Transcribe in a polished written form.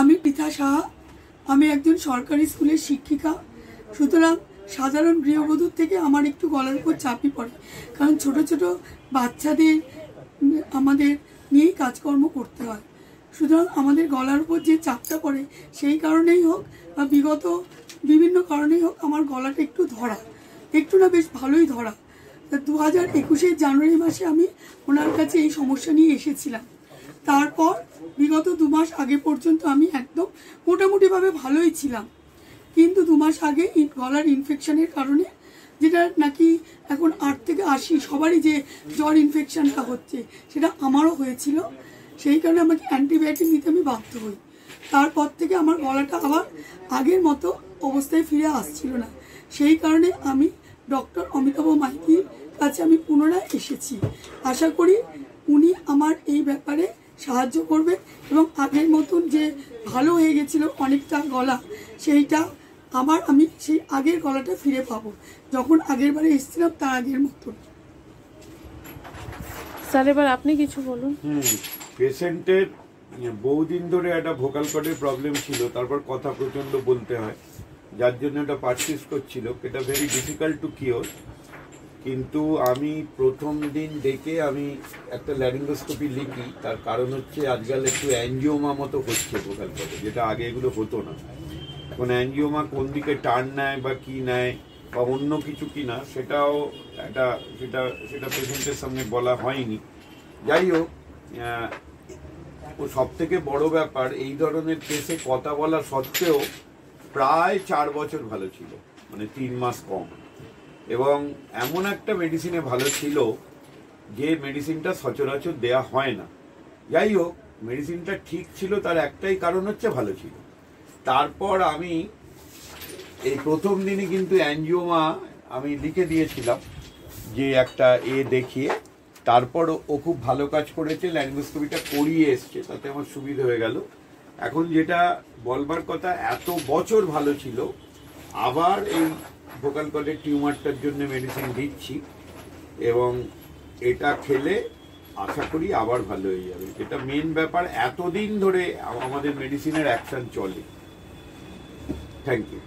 আমি পিতা সাহা, আমি একজন সরকারি স্কুলের শিক্ষিকা। সুতরাং সাধারণ গৃহবধূর থেকে আমার একটু গলার উপর চাপই পড়ে, কারণ ছোট ছোট বাচ্চাদের আমাদের নিয়েই কাজকর্ম করতে হয়। সুতরাং আমাদের গলার উপর যে চাপটা পড়ে, সেই কারণেই হোক বা বিগত বিভিন্ন কারণেই হোক, আমার গলাটা একটু ধরা, একটু না বেশ ভালোই ধরা। 2021 জানুয়ারি মাসে আমি ওনার কাছে এই সমস্যা নিয়ে এসেছিলাম। তারপর বিগত 2 মাস আগে পর্যন্ত আমি একদম মোটামুটিভাবে ভালোই ছিলাম, কিন্তু 2 মাস আগে গলার ইনফেকশনের কারণে, যেটা নাকি এখন 8 থেকে 80 সবারই যে জ্বর ইনফেকশনটা হচ্ছে, সেটা আমারও হয়েছিল। সেই কারণে আমাকে অ্যান্টিবায়োটিক নিতে আমি বাধ্য হই। তারপর থেকে আমার গলাটা আবার আগের মতো অবস্থায় ফিরে আসছিল না। সেই কারণে আমি ডক্টর অমিতাভ মাইতির কাছে আমি পুনরায় এসেছি। আশা করি উনি আমার এই ব্যাপারে সাহায্য করবে এবং আগের মতন যে ভালো হয়ে গেছিল অনেকটা গলা, সেইটা আবার আমি সেই আগের গলাটা ফিরে পাবো, যখন আগের বারে এসেছিলাম তার আগের মতন। স্যার এবার আপনি কিছু বলুন। পেশেন্টের বহুদিন ধরে একটা ভোকাল কর্ডের প্রবলেম ছিল, তারপর কথা প্রচন্ড বলতে হয়, যার জন্য এটা পারসিস্ট করছিল। এটা ভেরি ডিফিকাল্ট টু কিওর। কিন্তু আমি প্রথম দিন দেখে আমি একটা ল্যারিঙ্গোস্কোপি লিখি, তার কারণ হচ্ছে আজকাল একটু অ্যাঞ্জিওমা মতো হচ্ছে ভোকাল কর্ডে, যেটা আগে এগুলো হতো না। এখন অ্যাঞ্জিওমা কোন দিকে টার্ন নেয় বা কি নেয় বা অন্য কিছু কি না, সেটাও একটা সেটা পেশেন্টের সামনে বলা হয়নি। যাই হোক, ও সব থেকে বড় ব্যাপার, এই ধরনের কেসে কথা বলা সত্ত্বেও প্রায় 4 বছর ভালো ছিল, মানে 3 মাস কম। এবং এমন একটা মেডিসিনে ভালো ছিল যে মেডিসিনটা সচরাচর দেয়া হয় না। যাই হোক, মেডিসিনটা ঠিক ছিল, তার একটাই কারণ হচ্ছে ভালো ছিল। তারপর আমি এই প্রথম দিনই কিন্তু অ্যাঞ্জিওমা আমি লিখে দিয়েছিলাম যে একটা দেখিয়ে। তারপর ও খুব ভালো কাজ করেছে, ল্যারিঙ্গোস্কোপিটা করিয়ে এসছে, তাতে আমার সুবিধা হয়ে গেল। এখন যেটা বলবার কথা, এত বছর ভালো ছিল, আবার এই ভোকাল কর্ডের টিউমারটার জন্য মেডিসিন দিচ্ছি এবং এটা খেলে আশা করি আবার ভালো হয়ে যাবে। যেটা মেন ব্যাপার, এতদিন ধরে আমাদের মেডিসিনের অ্যাকশন চলে। Thank you.